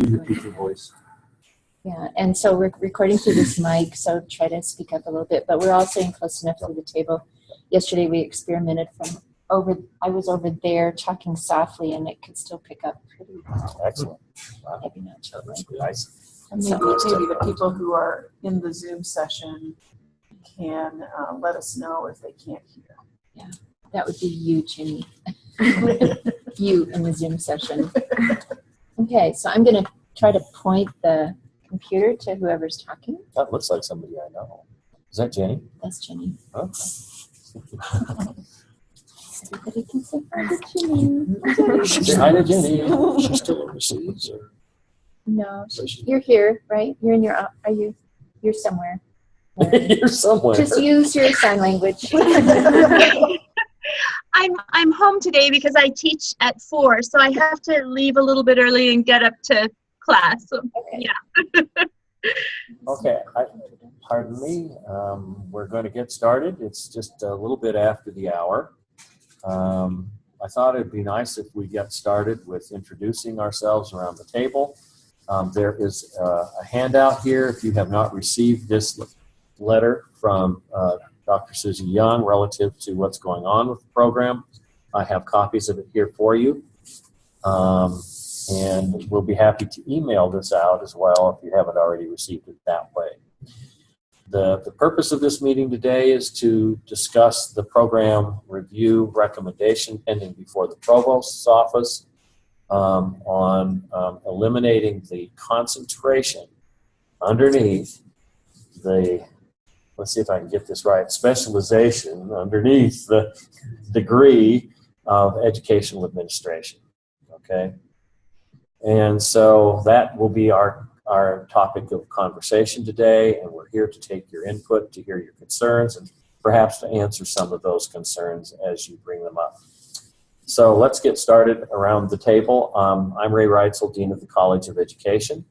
You repeat your voice. Yeah, and so we're recording through this mic, so try to speak up a little bit, but we're all sitting close enough to the table. Yesterday we experimented I was over there talking softly and it could still pick up pretty well. Excellent. Wow. Maybe not totally. Nice. And maybe the people who are in the Zoom session can let us know if they can't hear. Yeah, that would be you, Jenny. You in the Zoom session. Okay, so I'm going to try to point the computer to whoever's talking. That looks like somebody I know. Is that Jenny? That's Jenny. Okay. Everybody can say hi to Jenny. Say hi to Jenny. She's still overseas, or No, you're here, right? You're in your. You're somewhere. You're somewhere. Just use your sign language. I'm home today because I teach at 4, so I have to leave a little bit early and get up to class. So, Okay. yeah. Okay. Pardon me. We're going to get started. It's just a little bit after the hour. I thought it'd be nice if we get started with introducing ourselves around the table. There is a handout here. If you have not received this letter from Dr. Susie Young relative to what's going on with the program, I have copies of it here for you. And we'll be happy to email this out as well if you haven't already received it that way. The purpose of this meeting today is to discuss the program review recommendation pending before the provost's office on eliminating the concentration underneath the, let's see if I can get this right, specialization underneath the degree of educational administration. Okay? And so that will be our topic of conversation today, and we're here to take your input, to hear your concerns, and perhaps to answer some of those concerns as you bring them up. So let's get started around the table. I'm Ray Reitzel, Dean of the College of Education.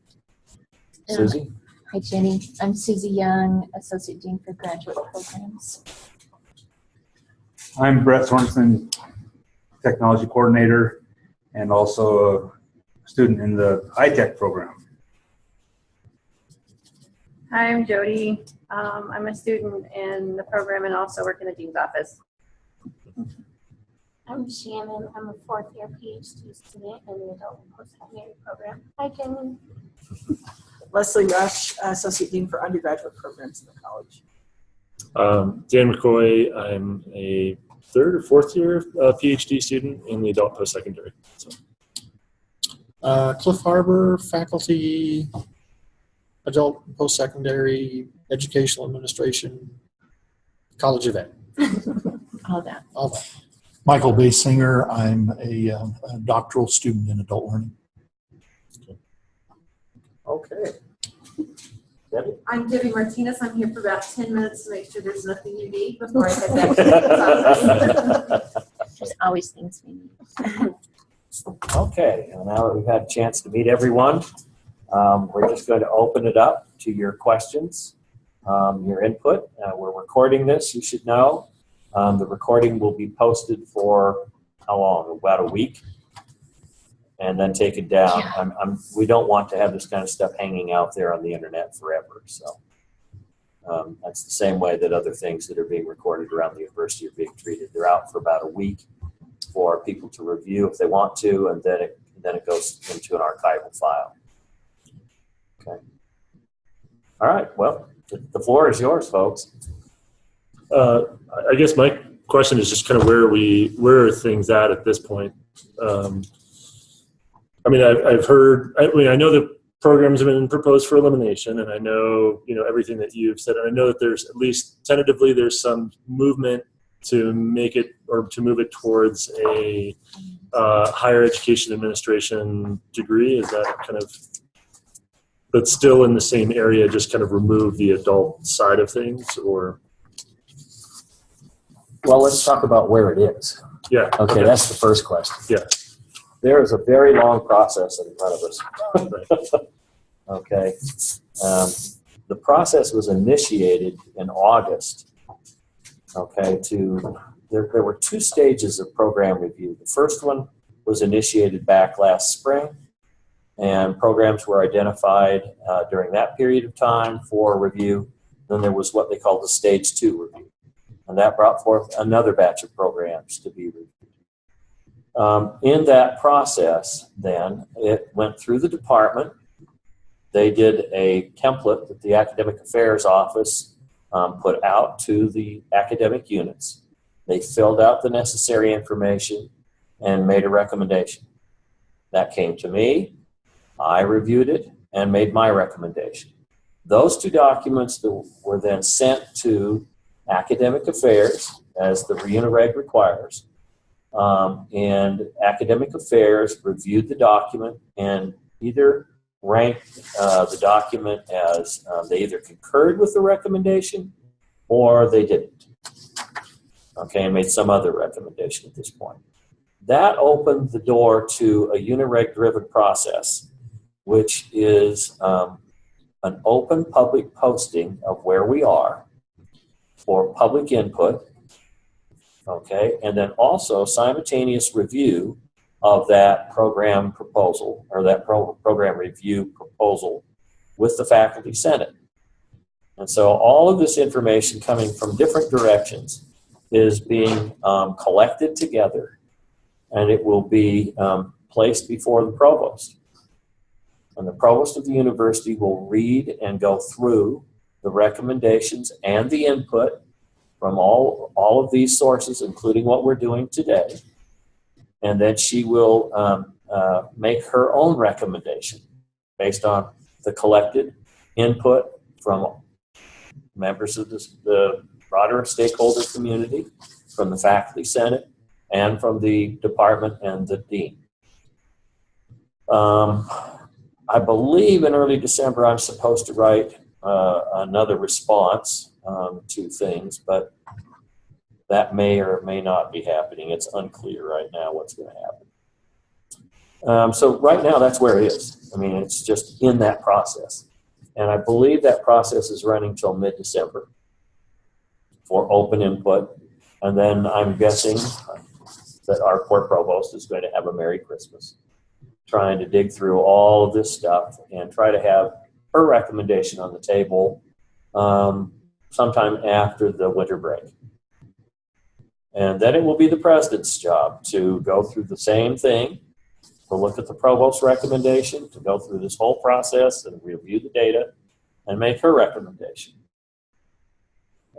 Susie? Hi, Jenny. I'm Susie Young, Associate Dean for Graduate Programs. I'm Brett Sorensen, Technology Coordinator, and also a student in the high-tech program. Hi, I'm Jody. I'm a student in the program and also work in the Dean's office. I'm Shannon. I'm a 4th-year PhD student in the Adult and Post-Secondary program. Hi, Jenny. Leslie Rush, Associate Dean for Undergraduate Programs in the college. Dan McCoy. I'm a 3rd or 4th year PhD student in the Adult Post-Secondary. So. Cliff Harbor, faculty, adult post-secondary, educational administration, College of Ed. All that. All that. Michael Basinger. I'm a doctoral student in adult learning. Okay. Debbie? I'm Debbie Martinez. I'm here for about 10 minutes to make sure there's nothing you need before I head back to the office. There's always things we need. Okay, and now that we've had a chance to meet everyone, we're just going to open it up to your questions, your input. We're recording this, you should know. The recording will be posted for how long? About a week, and then taken down. Yeah. We don't want to have this kind of stuff hanging out there on the internet forever. So that's the same way that other things that are being recorded around the university are being treated. They're out for about a week for people to review if they want to, and then it goes into an archival file. Okay. All right. Well, the floor is yours, folks. I guess my question is just kind of where are things at this point? I mean, I've heard. I know the programs have been proposed for elimination, and I know everything that you've said. And I know that there's at least tentatively there's some movement to make it or to move it towards a higher education administration degree. Is that kind of, but still in the same area, just kind of remove the adult side of things, or? Well, let's talk about where it is. Yeah. Okay, that's the first question. Yeah. There is a very long process in front of us. Okay. The process was initiated in August. Okay, there were 2 stages of program review. The first one was initiated back last spring, and programs were identified during that period of time for review. Then there was what they called the Stage 2 review, and that brought forth another batch of programs to be reviewed. In that process, then, it went through the department. They did a template that the Academic Affairs Office put out to the academic units. They filled out the necessary information and made a recommendation. That came to me. I reviewed it and made my recommendation. Those two documents were then sent to Academic Affairs as the Unireg requires. And Academic Affairs reviewed the document and either ranked the document as they either concurred with the recommendation or they didn't. Okay, and made some other recommendation at this point. That opened the door to a Unireg-driven process, which is an open public posting of where we are for public input, okay, and then also simultaneous review of that program proposal or that program review proposal with the faculty senate. And so all of this information coming from different directions is being collected together, and it will be placed before the provost. And the provost of the university will read and go through the recommendations and the input from all of these sources, including what we're doing today. And then she will make her own recommendation based on the collected input from members of the broader stakeholder community, from the faculty senate, and from the department and the dean. I believe in early December I'm supposed to write another response to things, but that may or may not be happening. It's unclear right now what's going to happen. So right now that's where it is. I mean, it's just in that process. And I believe that process is running till mid-December for open input. And then I'm guessing that our poor provost is going to have a Merry Christmas, trying to dig through all of this stuff and try to have her recommendation on the table sometime after the winter break. And then it will be the president's job to go through the same thing, to look at the provost's recommendation, to go through this whole process and review the data and make her recommendation.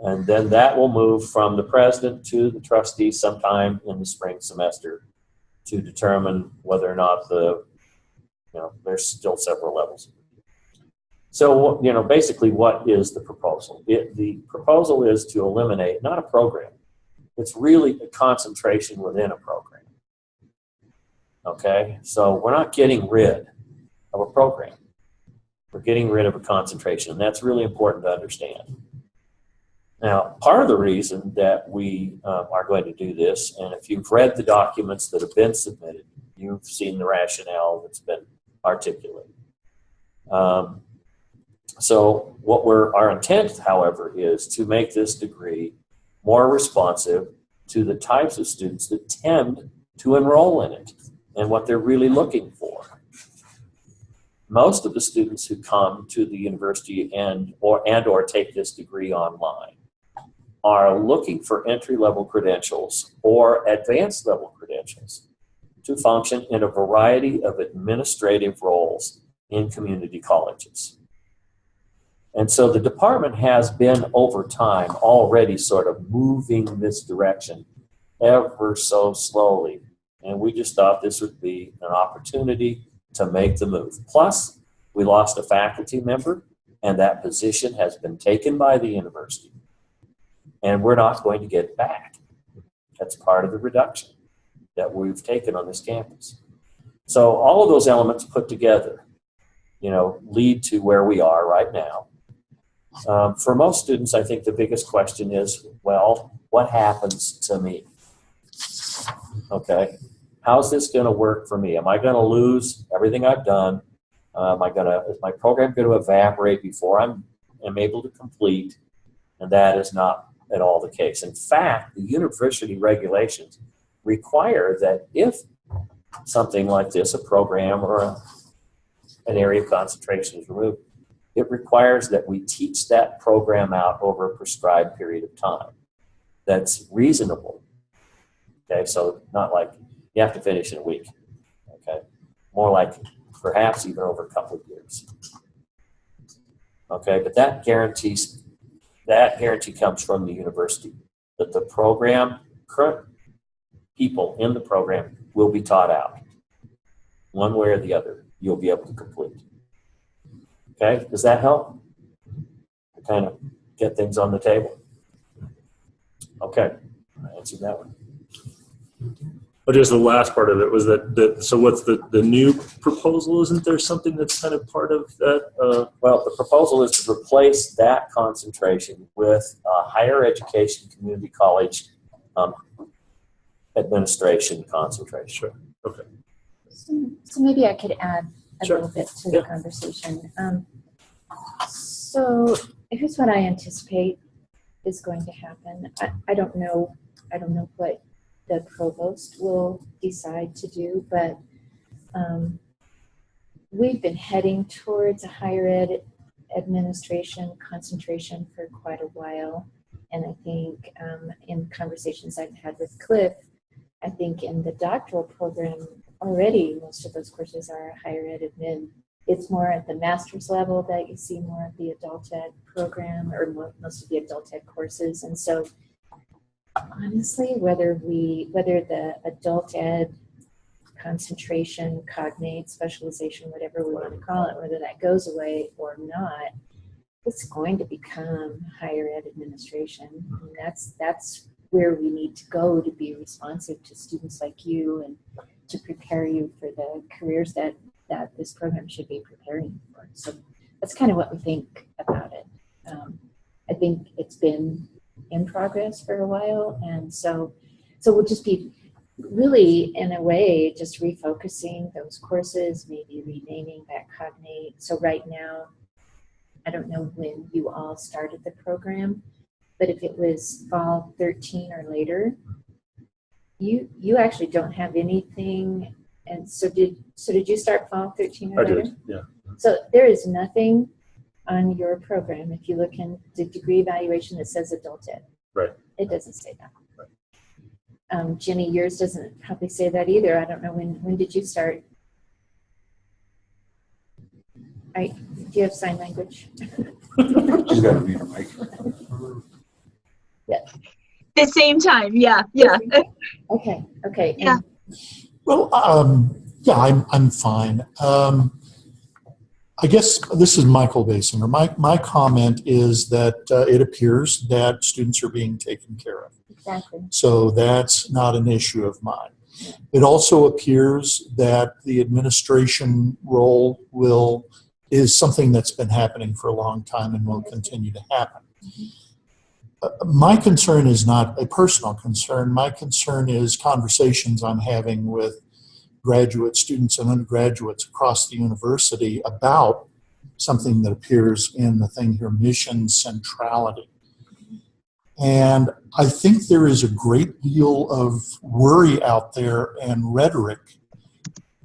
And then that will move from the president to the trustees sometime in the spring semester to determine whether or not there's still several levels. So, basically what is the proposal? The proposal is to eliminate, not a program, it's really a concentration within a program. Okay, so we're not getting rid of a program. We're getting rid of a concentration, and that's really important to understand. Now, part of the reason that we are going to do this, and if you've read the documents that have been submitted, you've seen the rationale that's been articulated. So our intent, however, is to make this degree more responsive to the types of students that tend to enroll in it and what they're really looking for. Most of the students who come to the university and or take this degree online are looking for entry-level credentials or advanced-level credentials to function in a variety of administrative roles in community colleges. And so the department has been, over time, already sort of moving this direction ever so slowly. And we just thought this would be an opportunity to make the move. Plus, we lost a faculty member, and that position has been taken by the university. And we're not going to get it back. That's part of the reduction that we've taken on this campus. So all of those elements put together, lead to where we are right now. For most students, I think the biggest question is, well, what happens to me? Okay, how's this going to work for me? Am I going to lose everything I've done? Is my program going to evaporate before I'm able to complete? And that is not at all the case. In fact, the university regulations require that if something like this, a program or an area of concentration is removed, it requires that we teach that program out over a prescribed period of time that's reasonable. Okay, so not like you have to finish in a week. Okay, more like perhaps even over a couple of years. Okay, but that guarantee comes from the university that the program, current people in the program will be taught out. One way or the other, you'll be able to complete. Okay, does that help? To kind of get things on the table? Okay, I answered that one. But just the last part of it was that so what's the new proposal? Isn't there something that's kind of part of that? Well, the proposal is to replace that concentration with a higher education community college administration concentration. Sure. Okay. So maybe I could add a Sure. little bit to the conversation. So here's what I anticipate is going to happen. I don't know what the provost will decide to do, but we've been heading towards a higher ed administration concentration for quite a while. And I think in conversations I've had with Cliff, I think in the doctoral program already most of those courses are higher ed admin. It's more at the master's level that you see more of the adult ed program or most of the adult ed courses. And so honestly, whether the adult ed concentration, cognate, specialization, whatever we want to call it, whether that goes away or not, it's going to become higher ed administration. And that's where we need to go to be responsive to students like you and to prepare you for the careers that this program should be preparing you for. So that's kind of what we think about it. I think it's been in progress for a while, and so we'll just be really, in a way, just refocusing those courses, maybe renaming that cognate. So right now, I don't know when you all started the program, but if it was fall 13 or later, you actually don't have anything. And so did you start fall 13 or later? I did, yeah. So there is nothing on your program, if you look in the degree evaluation, that says adult ed. Right. It doesn't say that. Right. Jenny, yours doesn't probably say that either. I don't know, when did you start? Do you have sign language? She's got to mute her mic. Yeah. The same time, yeah. Okay. Yeah. Well, yeah, I'm fine. I guess this is Michael Basinger. My comment is that it appears that students are being taken care of. Exactly. So that's not an issue of mine. It also appears that the administration role is something that's been happening for a long time and will continue to happen. My concern is not a personal concern. My concern is conversations I'm having with graduate students and undergraduates across the university about something that appears in the thing here, mission centrality. And I think there is a great deal of worry out there and rhetoric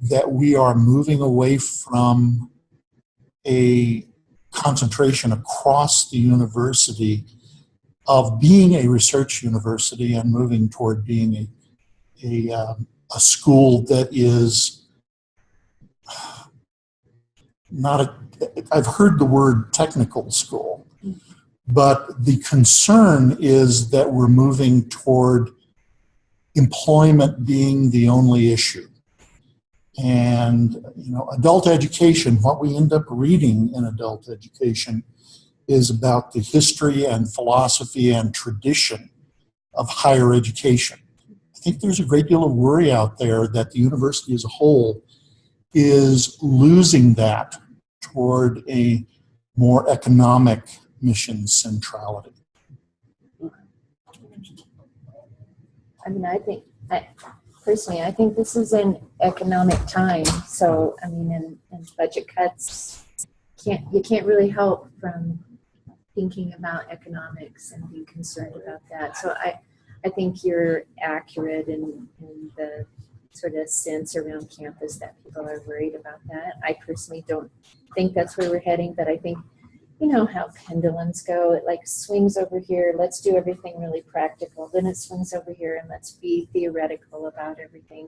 that we are moving away from a concentration across the university of being a research university and moving toward being a school that is not I've heard the word technical school, but the concern is that we're moving toward employment being the only issue. And, adult education, what we end up reading in adult education is about the history and philosophy and tradition of higher education. I think there's a great deal of worry out there that the university as a whole is losing that toward a more economic mission centrality. I mean, I think this is an economic time. So, I mean, in budget cuts, you can't really help from thinking about economics and being concerned about that. So I think you're accurate in the sort of sense around campus that people are worried about that. I personally don't think that's where we're heading, but I think, you know how pendulums go. It like swings over here. Let's do everything really practical. Then it swings over here and let's be theoretical about everything.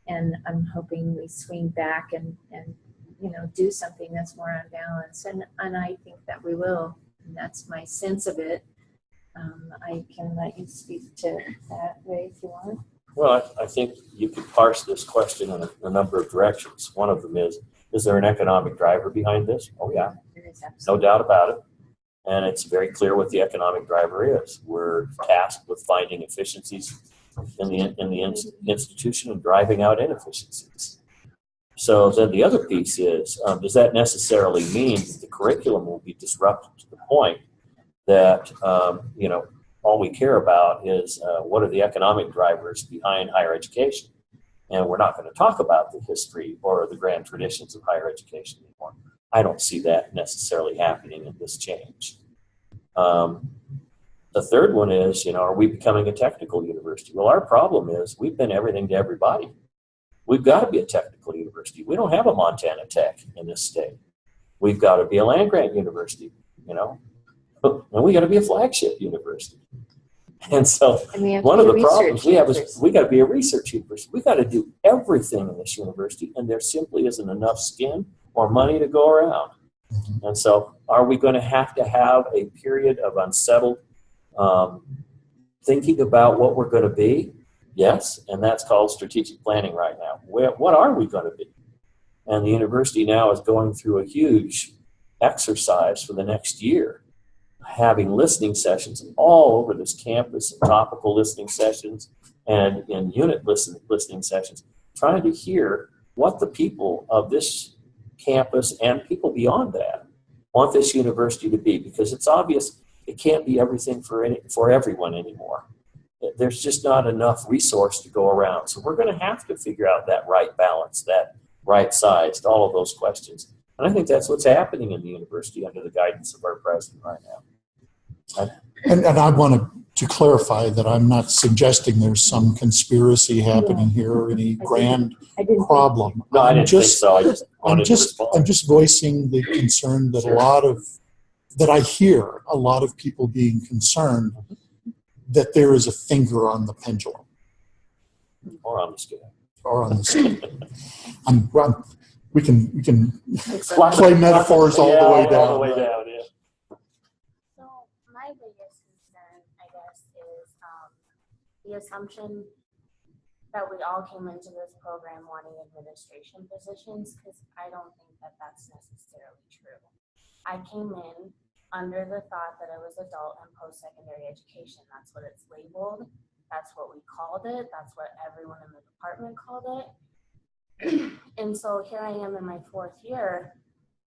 And I'm hoping we swing back and you know, do something that's more on balance. And I think that we will. And that's my sense of it. I can let you speak to that way if you want. Well, I think you could parse this question in a number of directions. One of them is there an economic driver behind this? Oh, yeah. There is No doubt about it. And it's very clear what the economic driver is. We're tasked with finding efficiencies in the institution and driving out inefficiencies. So then the other piece is, does that necessarily mean that the curriculum will be disrupted to the point that, you know, all we care about is what are the economic drivers behind higher education? And we're not going to talk about the history or the grand traditions of higher education anymore. I don't see that necessarily happening in this change. The third one is, you know, are we becoming a technical university? Well, our problem is we've been everything to everybody. We've got to be a technical university. We don't have a Montana Tech in this state. We've got to be a land-grant university, you know, and we got to be a flagship university. And so one of the problems we have is we got to be a research university. We got to do everything in this university, and there simply isn't enough skin or money to go around. And so are we going to have a period of unsettled thinking about what we're going to be? Yes, and that's called strategic planning right now. What are we going to be? And the university now is going through a huge exercise for the next year, having listening sessions all over this campus, and topical listening sessions, and in unit listening sessions, trying to hear what the people of this campus and people beyond that want this university to be, because it's obvious it can't be everything for everyone anymore. There's just not enough resource to go around. So we're going to have to figure out that right balance, that right size to all of those questions. And I think that's what's happening in the university under the guidance of our president right now. And I wanted to clarify that I'm not suggesting there's some conspiracy happening here or any grand problem. No, I didn't think so. I just wanted to respond. I'm just voicing the concern that that I hear a lot of people being concerned that there is a finger on the pendulum. Or on the scale. Or on the scale. We can play metaphors all the way down. All the way down, yeah. So my biggest concern, I guess, is the assumption that we all came into this program wanting administration positions, because I don't think that that's necessarily true. I came in under the thought that it was adult and post-secondary education. That's what it's labeled. That's what we called it. That's what everyone in the department called it. And so here I am in my 4th year,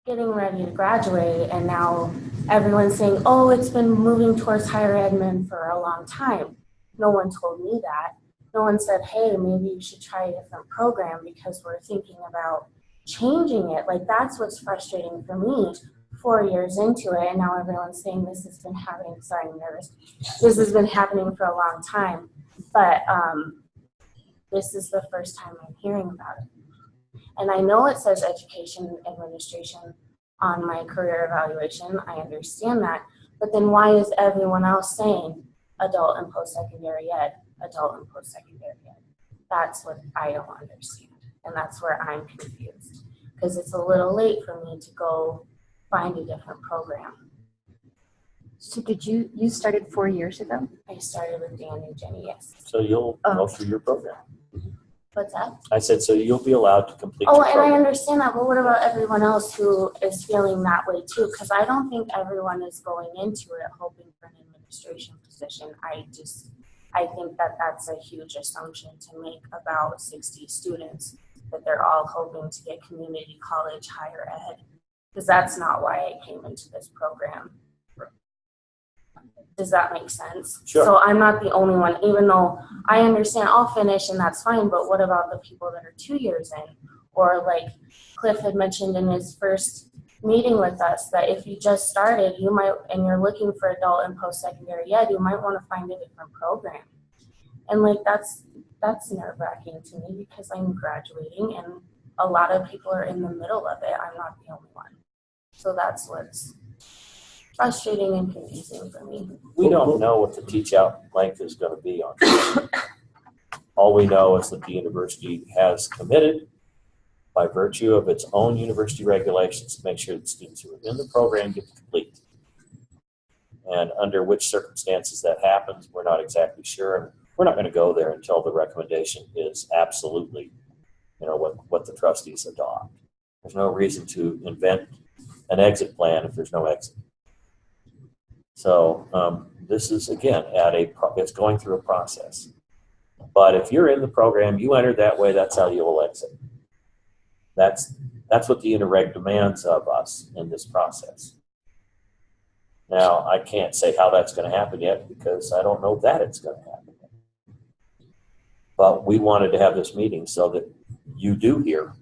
getting ready to graduate, and now everyone's saying, oh, it's been moving towards higher admin for a long time. No one told me that. No one said, hey, maybe you should try a different program because we're thinking about changing it. Like, that's what's frustrating for me. 4 years into it, and now everyone's saying this has been happening. Sorry, I'm nervous. This has been happening for a long time, but this is the first time I'm hearing about it. And I know it says education administration on my career evaluation. I understand that, but then why is everyone else saying adult and post-secondary ed, adult and post-secondary ed? That's what I don't understand, and that's where I'm confused, because it's a little late for me to go find a different program. So did you started 4 years ago? I started with Dan and Jenny, yes. So you'll go through your program. What's that? I said, so you'll be allowed to complete Oh, your and program. I understand that, but what about everyone else who is feeling that way too? Because I don't think everyone is going into it hoping for an administration position. I think that that's a huge assumption to make about 60 students, that they're all hoping to get community college higher ed. Because that's not why I came into this program. Does that make sense? Sure. So I'm not the only one, even though I understand I'll finish and that's fine, but what about the people that are 2 years in? Or like Cliff had mentioned in his first meeting with us, that if you just started, you might, and you're looking for adult and post-secondary ed, you might want to find a different program. And like that's nerve-wracking to me because I'm graduating and a lot of people are in the middle of it. I'm not the only one. So that's what's frustrating and confusing for me. We don't know what the teach out length is going to be on this. All we know is that the university has committed by virtue of its own university regulations to make sure that students who are in the program get to complete. And under which circumstances that happens, we're not exactly sure. And we're not going to go there until the recommendation is absolutely, what the trustees adopt. There's no reason to invent an exit plan if there's no exit. So this is, again, it's going through a process. But if you're in the program, you enter that way, that's how you will exit. That's what the interreg demands of us in this process. Now, I can't say how that's going to happen yet because I don't know that it's going to happen yet. But we wanted to have this meeting so that you do hear,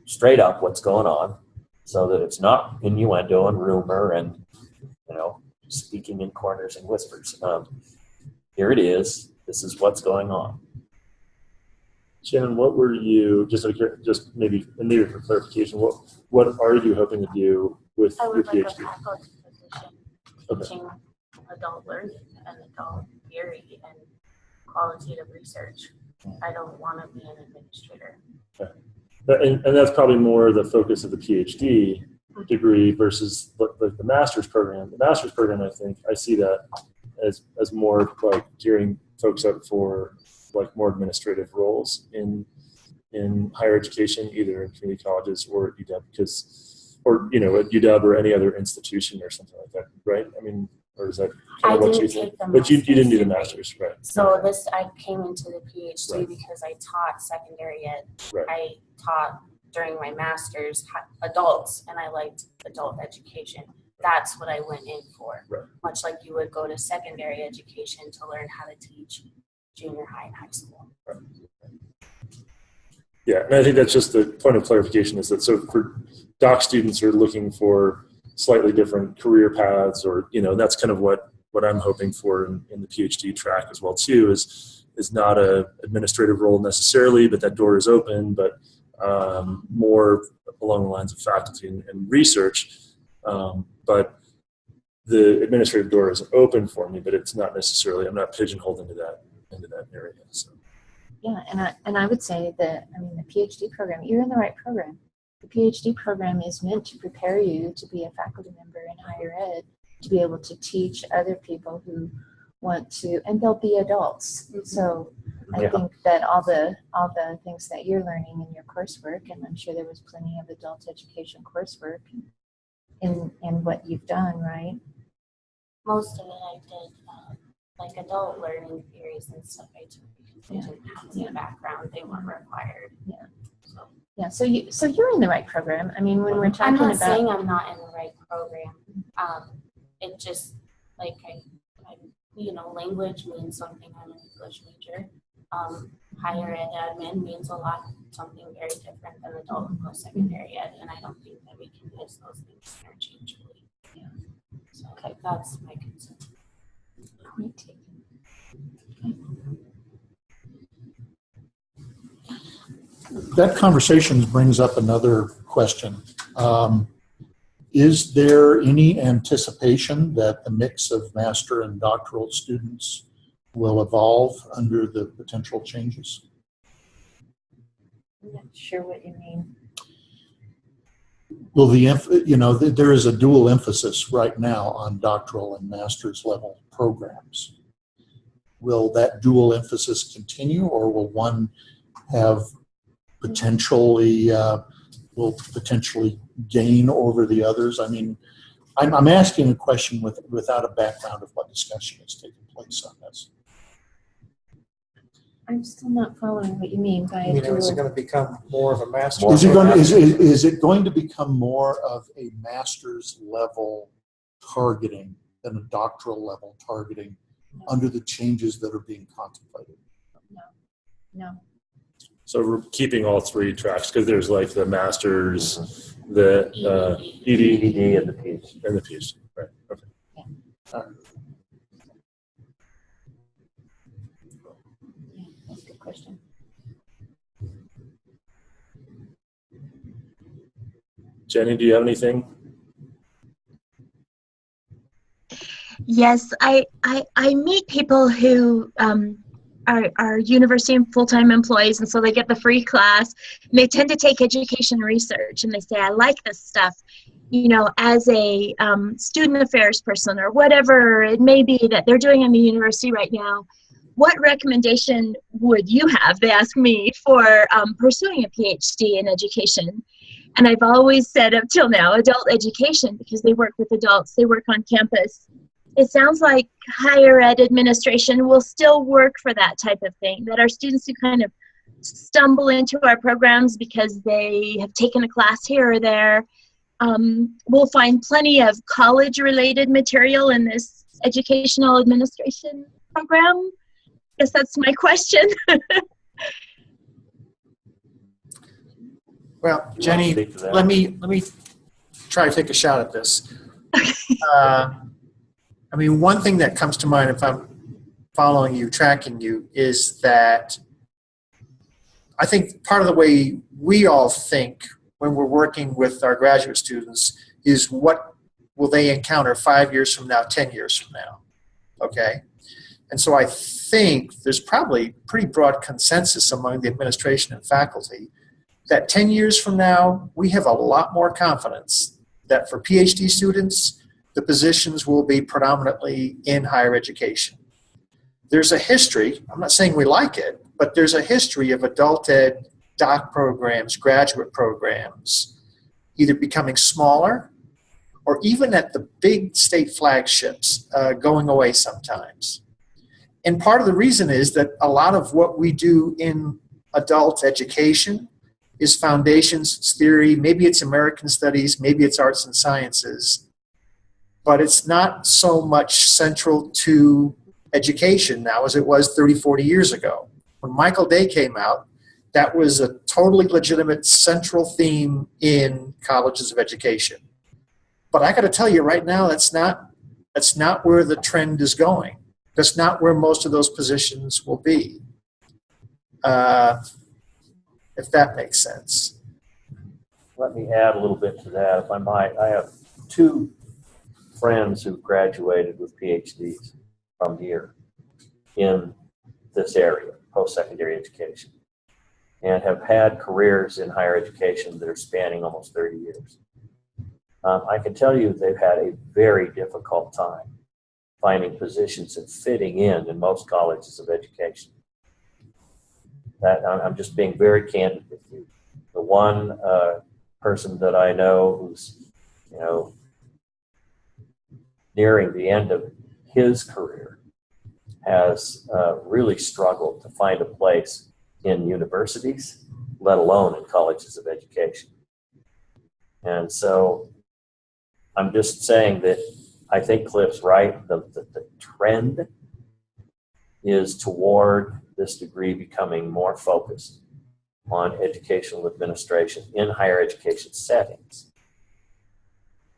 straight up what's going on, so that it's not innuendo and rumor and, speaking in corners and whispers. Here it is. This is what's going on. Shannon, what were you, just maybe for clarification, what are you hoping to do with I your would like a PhD? faculty position teaching adult learning and adult theory and qualitative research. I don't want to be an administrator. Okay. And that's probably more the focus of the PhD degree versus the master's program. The master's program, I think, I see that as more like gearing folks up for like more administrative roles in higher education, either in community colleges or at UW, or at UW or any other institution or something like that, right? I mean, or is that kind of what you think? But you didn't do the master's, right? So I came into the PhD Right. because I taught secondary ed. Right. I taught during my master's adults, and I liked adult education. That's what I went in for. Right. Much like you would go to secondary education to learn how to teach junior high and high school. Right. Yeah, and I think that's just the point of clarification is that so for doc students who are looking for slightly different career paths, or that's kind of what I'm hoping for in the PhD track as well too, is not a administrative role necessarily, but that door is open, but more along the lines of faculty and research. But the administrative door is open for me, but it's not necessarily, I'm not pigeonholed into that area. So. Yeah, and I would say that, the PhD program, you're in the right program. The PhD program is meant to prepare you to be a faculty member in higher ed, to be able to teach other people who want to, and they'll be adults. Mm-hmm. So I think that all the things that you're learning in your coursework, and I'm sure there was plenty of adult education coursework in what you've done, right? Most of it I did, like adult learning theories and stuff I took because I didn't have the background. They weren't required. Yeah. So you're in the right program. When we're talking about. I'm not saying I'm not in the right program. It just like language means something. I'm an English major. Higher ed admin means something very different than adult and post-secondary ed, and I don't think that we can use those things interchangeably. Yeah. So that's my concern. Point taken. That conversation brings up another question. Is there any anticipation that the mix of master and doctoral students will evolve under the potential changes? I'm not sure what you mean. Well, there is a dual emphasis right now on doctoral and master's level programs. Will that dual emphasis continue, or will one have potentially gain over the others? I'm asking a question without a background of what discussion has taken place on this. I'm still not following what you mean by is it going to become more of a master's? Is it going to become more of a master's level targeting than a doctoral level targeting under the changes that are being contemplated? No. So we're keeping all three tracks because there's like the master's, the ED, and the PhD. Right. Okay. Yeah. All right. question. Jenny, do you have anything? Yes, I meet people who are university and full-time employees, and so they get the free class, and they tend to take education research, and they say, I like this stuff. You know, as a student affairs person or whatever it may be that they're doing in the university right now, what recommendation would you have, they ask me, for pursuing a PhD in education? And I've always said up till now, adult education, because they work with adults, they work on campus. It sounds like higher ed administration will still work for that type of thing, that our students who kind of stumble into our programs because they have taken a class here or there, we'll find plenty of college-related material in this educational administration program. I guess that's my question. Well, Jenny, let me try to take a shot at this. I mean, one thing that comes to mind if I'm following you, tracking you, is that I think part of the way we all think when we're working with our graduate students is what will they encounter 5 years from now, 10 years from now, okay? And so I think there's probably pretty broad consensus among the administration and faculty that 10 years from now, we have a lot more confidence that for PhD students, the positions will be predominantly in higher education. There's a history, I'm not saying we like it, but there's a history of adult ed doc programs, graduate programs, either becoming smaller or even at the big state flagships going away sometimes. And part of the reason is that a lot of what we do in adult education is foundations, it's theory, maybe it's American studies, maybe it's arts and sciences, but it's not so much central to education now as it was 30, 40 years ago. When Michael Day came out, that was a totally legitimate central theme in colleges of education. But I got to tell you right now, that's not where the trend is going. That's not where most of those positions will be, if that makes sense. Let me add a little bit to that, if I might. I have two friends who graduated with PhDs from here in this area, post-secondary education, and have had careers in higher education that are spanning almost 30 years. I can tell you they've had a very difficult time finding positions and fitting in most colleges of education. That I'm just being very candid with you. The one person that I know who's, nearing the end of his career has really struggled to find a place in universities, let alone in colleges of education. And so I'm just saying that I think Cliff's right. The trend is toward this degree becoming more focused on educational administration in higher education settings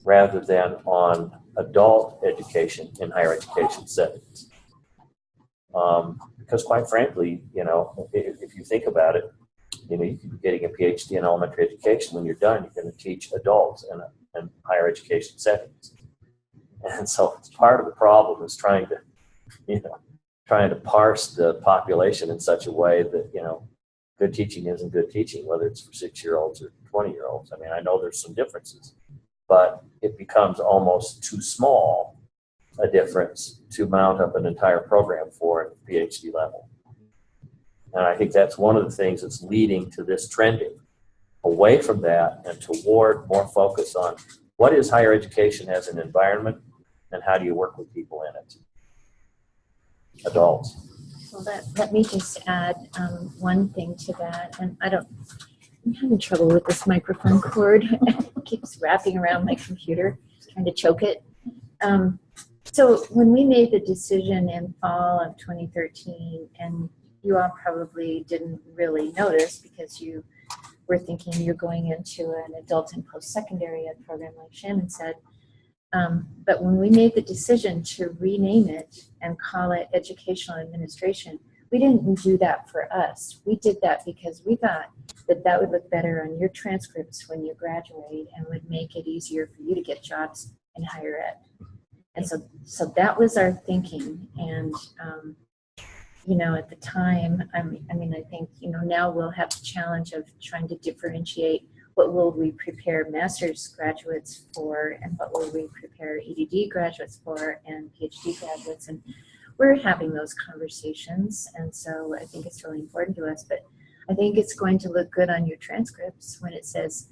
rather than on adult education in higher education settings. Because quite frankly, if you think about it, you could be getting a PhD in elementary education. When you're done, you're going to teach adults in higher education settings. And so it's part of the problem is trying to parse the population in such a way that, good teaching isn't good teaching, whether it's for 6-year-olds or 20-year-olds. I mean, I know there's some differences, but it becomes almost too small a difference to mount up an entire program for at the PhD level. And I think that's one of the things that's leading to this trending away from that and toward more focus on what is higher education as an environment and how do you work with people in it, adults. Well, let me just add one thing to that. And I'm having trouble with this microphone cord. It keeps wrapping around my computer, trying to choke it. So when we made the decision in fall of 2013, and you all probably didn't really notice because you were thinking you're going into an adult and post-secondary ed program like Shannon said, but when we made the decision to rename it and call it educational administration, we didn't do that for us. We did that because we thought that that would look better on your transcripts when you graduate and would make it easier for you to get jobs in higher ed. And so that was our thinking. And, you know, at the time, I mean, I think, you know, now we'll have the challenge of trying to differentiate what will we prepare master's graduates for and what will we prepare EDD graduates for and PhD graduates. And we're having those conversations. And so I think it's really important to us. But I think it's going to look good on your transcripts when it says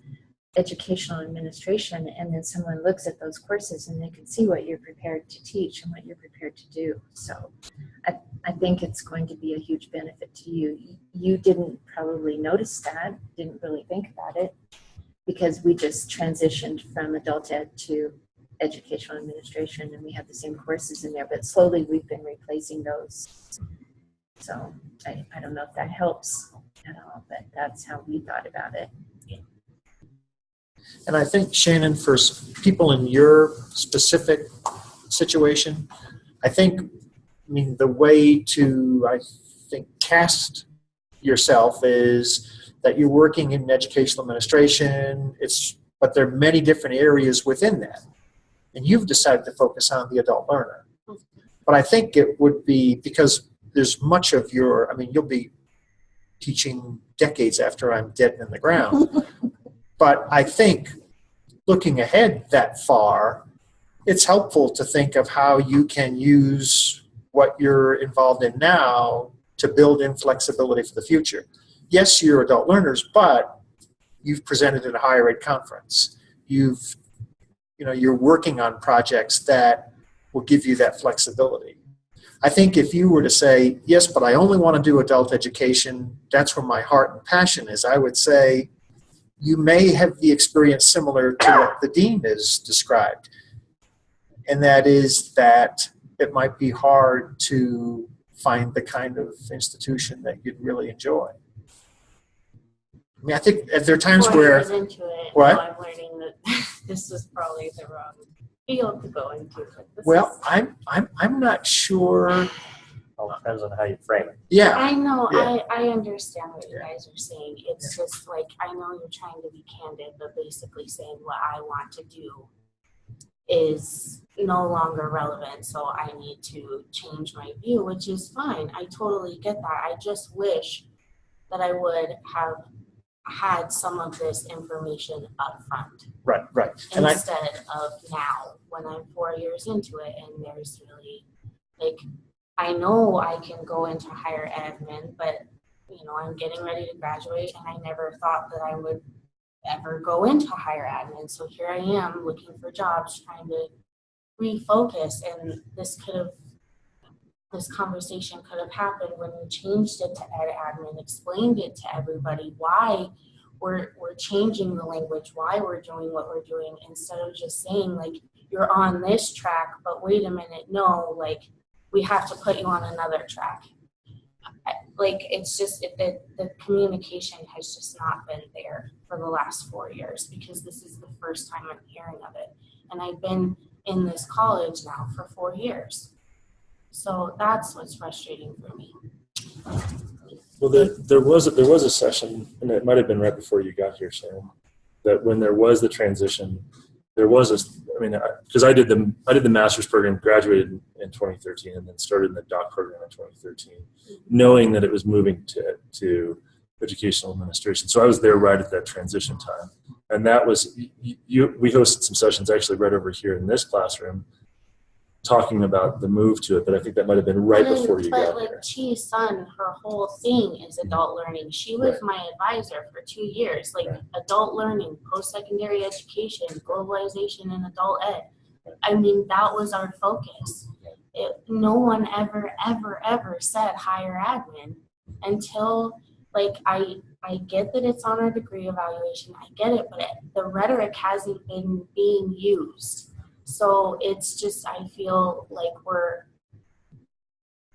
educational administration, and then someone looks at those courses and they can see what you're prepared to teach and what you're prepared to do. So I think it's going to be a huge benefit to you. You didn't probably notice that, didn't really think about it, because we just transitioned from adult ed to educational administration, and we have the same courses in there, but slowly we've been replacing those. So I don't know if that helps at all, but that's how we thought about it. And I think, Shannon, for people in your specific situation, I mean, the way to, I think, cast yourself is that you're working in educational administration, but there are many different areas within that. And you've decided to focus on the adult learner. But I think it would be, because there's much of your, I mean, you'll be teaching decades after I'm dead and in the ground. But I think looking ahead that far, it's helpful to think of how you can use what you're involved in now to build in flexibility for the future. Yes, you're adult learners, but you've presented at a higher ed conference. You're working on projects that will give you that flexibility. I think if you were to say, yes, but I only want to do adult education, that's where my heart and passion is, I would say, you may have the experience similar to what the dean has described. And that is that it might be hard to find the kind of institution that you'd really enjoy. I mean, I think there are times where... I was into it, what? now I'm learning that this was probably the wrong field to go into. Well, I'm not sure... All depends on how you frame it. Yeah. I know, yeah. I understand what you guys are saying. It's just like, I know you're trying to be candid, but basically saying what I want to do is no longer relevant, so I need to change my view, which is fine. I totally get that. I just wish that I would have had some of this information up front. Right. Instead of now, when I'm 4 years into it, and there's really, like, I know I can go into higher admin, but, you know, I'm getting ready to graduate, and I never thought that I would ever go into higher admin. So here I am looking for jobs, trying to refocus, and this conversation could have happened when we changed it to ed admin, explained it to everybody why we're changing the language, why we're doing what we're doing, instead of just saying, like, you're on this track, but wait a minute, no, like, we have to put you on another track. Like, it's just, the communication has just not been there for the last 4 years, because this is the first time I'm hearing of it. And I've been in this college now for 4 years. So that's what's frustrating for me. Well, there was a session, and it might have been right before you got here, Sam, that when there was the transition, there was because I did the master's program, graduated in 2013, and then started in the doc program in 2013, knowing that it was moving to educational administration. So I was there right at that transition time, and that was we hosted some sessions actually right over here in this classroom, talking about the move to it. But I think that might have been right before you got here. But Chi's son, her whole thing is adult learning. She was my advisor for 2 years, like adult learning, post-secondary education, globalization, and adult ed. I mean, that was our focus. No one ever said higher admin until, like, I get that it's on our degree evaluation. I get it, but the rhetoric hasn't been being used. So it's just, I feel like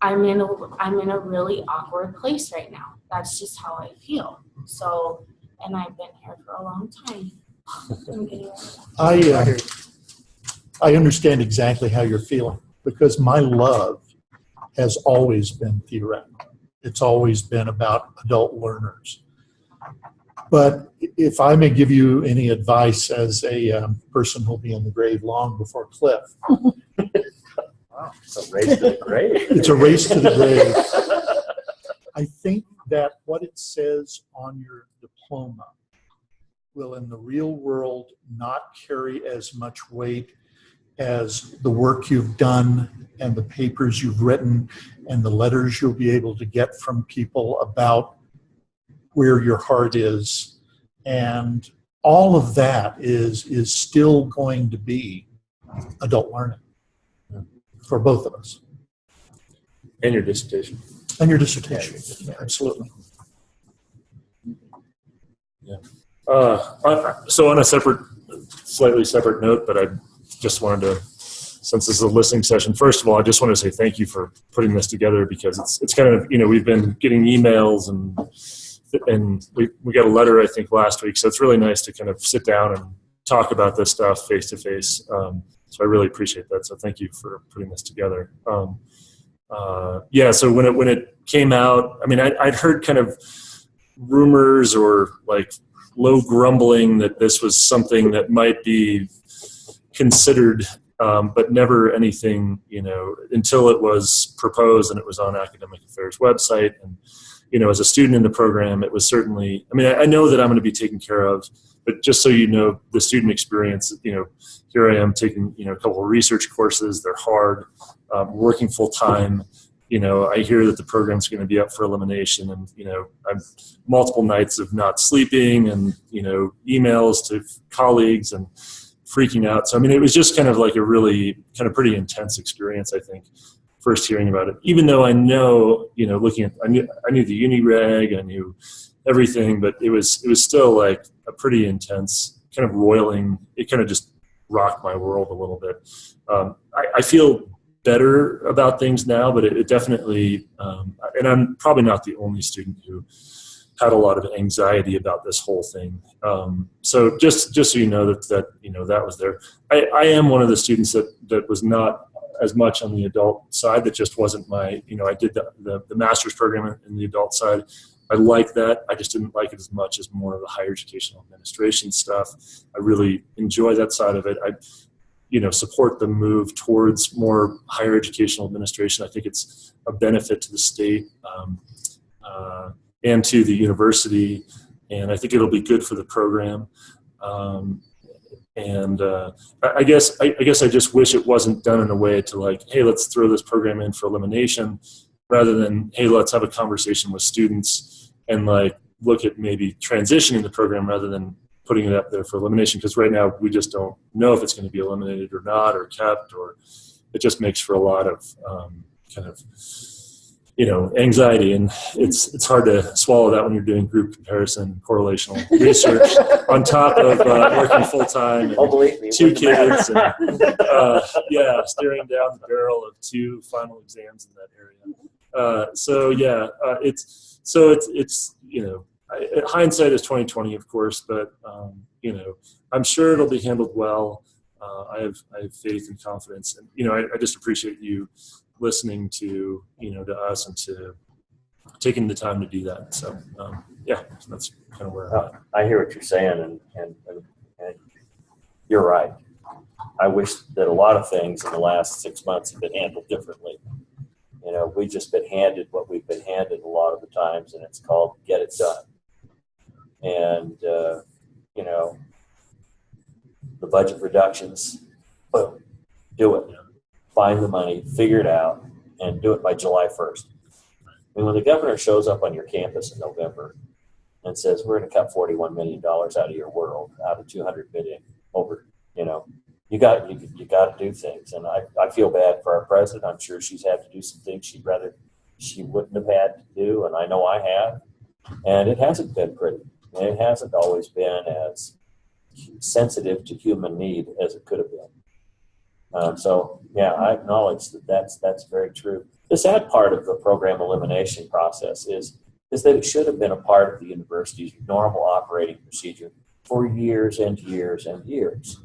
I'm in a really awkward place right now. That's just how I feel. So, and I've been here for a long time. I understand exactly how you're feeling, because my love has always been theoretical. It's always been about adult learners. But if I may give you any advice as a person who'll be in the grave long before Cliff. Wow, it's a race to the grave. It's a race to the grave. I think that what it says on your diploma will in the real world not carry as much weight as the work you've done and the papers you've written and the letters you'll be able to get from people about where your heart is. And all of that is still going to be adult learning for both of us. And your dissertation. And your dissertation, yeah, absolutely. Yeah. So on a slightly separate note, but I just wanted to, since this is a listening session, first of all, I just want to say thank you for putting this together, because it's kind of, we've been getting emails and we got a letter, I think, last week. So it's really nice to kind of sit down and talk about this stuff face to face. So I really appreciate that. So thank you for putting this together. Yeah, so when it came out, I mean, I'd heard kind of rumors or like low grumbling that this was something that might be considered, but never anything, until it was proposed and it was on Academic Affairs website. And, as a student in the program, it was certainly, I mean, I know that I'm going to be taken care of, but just so you know, the student experience, here I am taking, a couple of research courses. They're hard, working full time. I hear that the program's going to be up for elimination, and, I'm multiple nights of not sleeping and, emails to colleagues and freaking out. So, I mean, it was just kind of like a really kind of pretty intense experience, I think, first hearing about it, even though I know, looking at, I knew the uni reg, I knew everything, but it was still like a pretty intense kind of roiling. It kind of just rocked my world a little bit. I feel better about things now, but it definitely, and I'm probably not the only student who had a lot of anxiety about this whole thing. So just so you know that was there. I am one of the students that was not as much on the adult side. That just wasn't my, I did the master's program in the adult side. I like that. I just didn't like it as much as more of the higher educational administration stuff. I really enjoy that side of it. I support the move towards more higher educational administration. I think it's a benefit to the state and to the university, and I think it'll be good for the program. I guess I just wish it wasn't done in a way to like, hey, let's throw this program in for elimination, rather than, hey, let's have a conversation with students and like look at maybe transitioning the program rather than putting it up there for elimination, because right now we just don't know if it's going to be eliminated or not, or kept, or it just makes for a lot of kind of anxiety, and it's hard to swallow that when you're doing group comparison, correlational research on top of working full time, two kids, and staring down the barrel of 2 final exams in that area. It's hindsight is 20/20, of course, but I'm sure it'll be handled well. I have faith and confidence, and I just appreciate you listening to to us and to taking the time to do that. So so that's kind of where I'm at. I hear what you're saying, and you're right. I wish that a lot of things in the last 6 months have been handled differently. We've just been handed what we've been handed a lot of the times, and it's called get it done. And the budget reductions, boom, do it. Find the money, figure it out, and do it by July 1st. I mean, when the governor shows up on your campus in November and says, we're going to cut $41 million out of your world, out of $200 million over, you got to do things. And I feel bad for our president. I'm sure she's had to do some things she wouldn't have had to do, and I know I have. And it hasn't been pretty. And it hasn't always been as sensitive to human need as it could have been. I acknowledge that's very true. The sad part of the program elimination process is that it should have been a part of the university's normal operating procedure for years and years and years.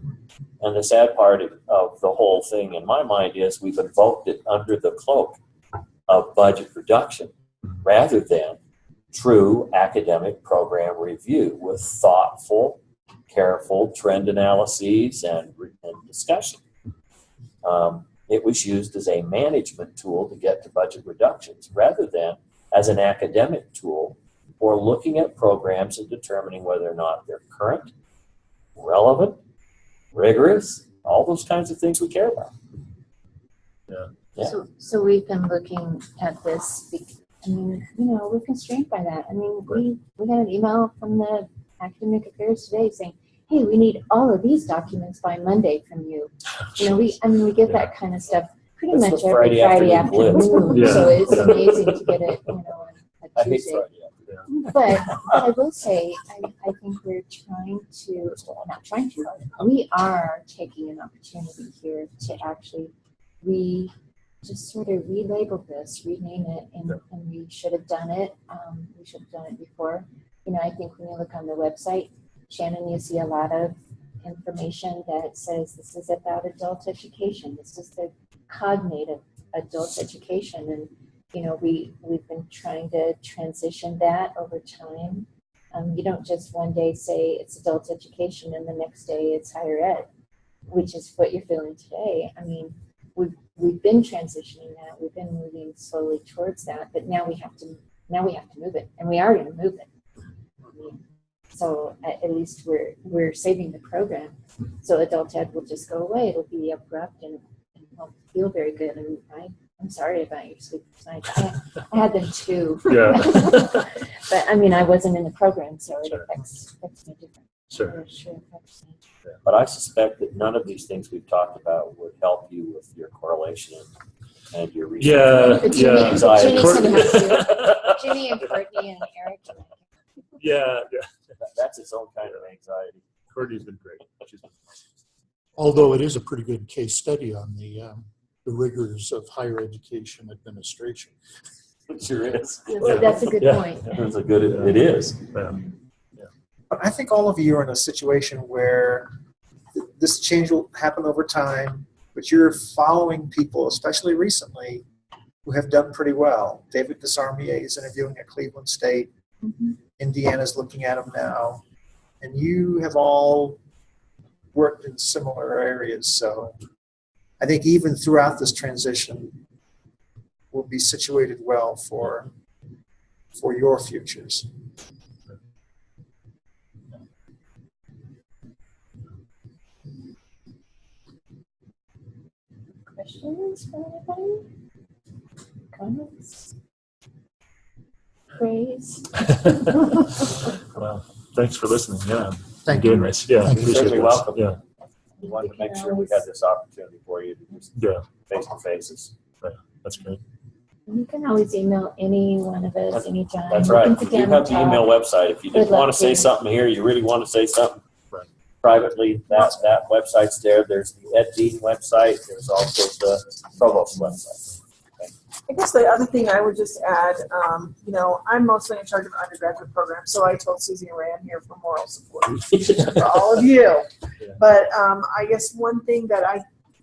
And the sad part of the whole thing, in my mind, is we've invoked it under the cloak of budget reduction. rather than true academic program review with thoughtful, careful trend analyses and discussion. It was used as a management tool to get to budget reductions rather than as an academic tool for looking at programs and determining whether or not they're current, relevant, rigorous, all those kinds of things we care about. Yeah. So we've been looking at this. I mean, you know, we're constrained by that. I mean, we got an email from the Academic Affairs today saying, hey, we need all of these documents by Monday from you. You know, we get that kind of stuff pretty That's much the every Friday afternoon blitz. afternoon. Yeah. So it's amazing to get it, you know, on I a hate Tuesday. Friday. But I will say, I think we're trying to, well, not trying to, we are taking an opportunity here to actually just sort of relabel this, rename it, and we should have done it. We should have done it before. You know, I think when you look on the website, Shannon, you see a lot of information that says this is about adult education. This is the cognitive adult education. And, you know, we've been trying to transition that over time. You don't just one day say it's adult education and the next day it's higher ed, which is what you're feeling today. I mean, we've been transitioning that. We've been moving slowly towards that, but now we have to move it, and we are going to move it. So at least we're saving the program. So adult ed will just go away. It'll be abrupt and won't feel very good. And I'm sorry about your sleepless nights. I had them too. Yeah. But I mean, I wasn't in the program, so it affects me different. Sure. Sure affects me. But I suspect that none of these things we've talked about would help you with your correlation and your research. Yeah. But Yeah. Ginny's gonna have to. Ginny and Courtney and Eric. Yeah. That's its own kind of anxiety. Courtney's been great. Although it is a pretty good case study on the rigors of higher education administration. It sure is. Well, that's a good point. It's a good. It is. Yeah. But I think all of you are in a situation where this change will happen over time, but you're following people, especially recently, who have done pretty well. David Desarmier is interviewing at Cleveland State. Mm-hmm. Indiana's looking at him now. And you have all worked in similar areas. So I think even throughout this transition, we'll be situated well for your futures. Questions for anybody? Comments? Praise? Well, thanks for listening. Yeah. Thank Doing you. this. Yeah. Thank you. Appreciate You're this. welcome. Yeah. We wanted to make sure we had this opportunity for you to just face to faces. That's great. You can always email any one of us anytime. That's right. We can We sit do down have and the email talk. website. If you Good just want luck to say to you. something here, you really want to say something Right. privately, that website's there. There's the EdMeeting website. There's also the Provost website. I guess the other thing I would just add, you know, I'm mostly in charge of undergraduate programs, so I told Susie and Ray I'm here for moral support for all of you. Yeah. But I guess one thing that I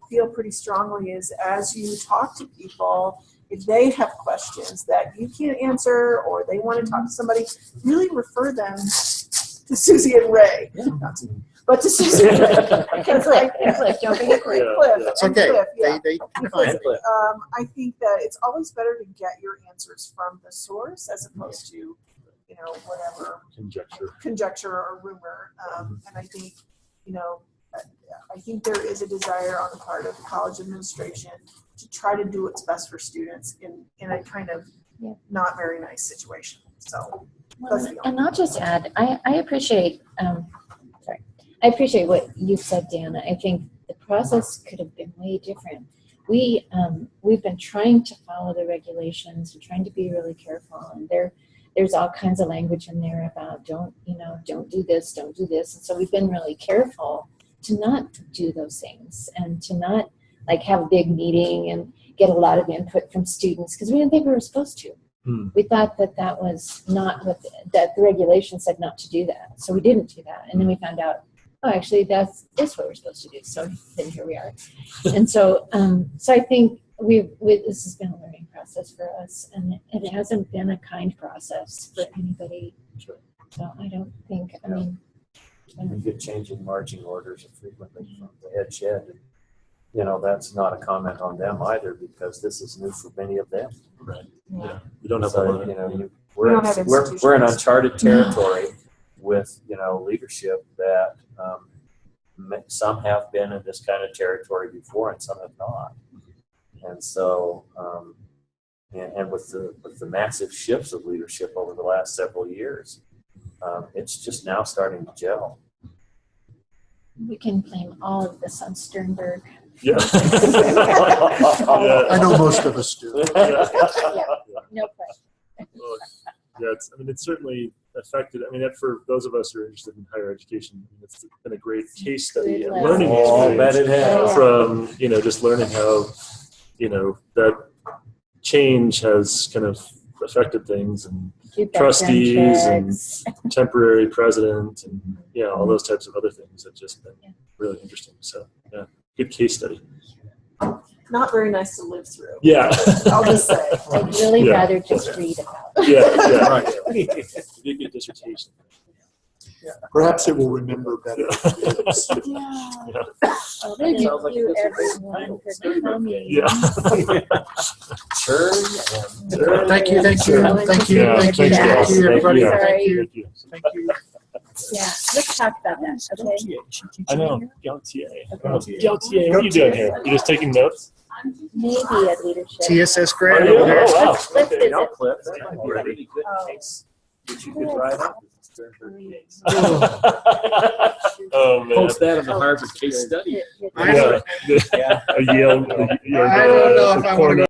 feel pretty strongly is as you talk to people, if they have questions that you can't answer or they want to talk to somebody, really refer them to Susie and Ray. Not to me, but to Susie and Ray. And Cliff, don't forget Cliff. Cliff. It's and okay. Cliff, yeah. They can find me. I think that it's always better to get your answers from the source as opposed to, you know, whatever conjecture or rumor. And I think, you know, I think there is a desire on the part of the college administration to try to do what's best for students in a kind of not very nice situation. So that's the only And I'll just add, I appreciate, I appreciate what you said, Dan. I think the process could have been way different. We've been trying to follow the regulations and trying to be really careful, and there's all kinds of language in there about don't do this, don't do this. And so we've been really careful to not do those things and to not like have a big meeting and get a lot of input from students because we didn't think we were supposed to. We thought that was not what that the regulation said not to do that. So we didn't do that. And then we found out, oh, actually that's what we're supposed to do. So then here we are. And so I think this has been a learning process for us, and it hasn't been a kind process for anybody. So I don't think, I mean. We get changing marching orders frequently from the head shed. You know, that's not a comment on them either, because this is new for many of them. Right. Yeah. Yeah. We don't have So, a lot you of, know, We don't have we're in uncharted territory with, you know, leadership that some have been in this kind of territory before and some have not. And so, and with the massive shifts of leadership over the last several years, it's just now starting to gel. We can blame all of this on Sternberg. yeah. I know most of us do. Yeah, no question. Well, yeah, it's certainly affected. I mean, for those of us who are interested in higher education, it's been a great case study and learning Oh, bet it experience has. from, you know, just learning how, you know, that change has kind of affected things, and trustees and temporary president and all those types of other things have just been really interesting. So yeah, good case study. Not very nice to live through. Yeah. I'll just say. I'd really rather just read about it. Yeah, right. Be a good dissertation. Perhaps it will remember better. Well, thank you everyone for coming. Yeah. Sure. Thank you, thank you, thank you, Yeah, thank you, thanks, thank guys. you, everybody. Thank Thank you. you, Thank you. thank you. Yeah, let's talk about that, okay? I know. Gautier. Gautier, what are you doing here? You just taking notes? Maybe at leadership. TSS grad Oh, over there. wow. Let's visit. No clip. That's a really good case that you could write up. Case. Oh man. Post that in the Harvard case study. I don't- A Yale. I don't know if I want to go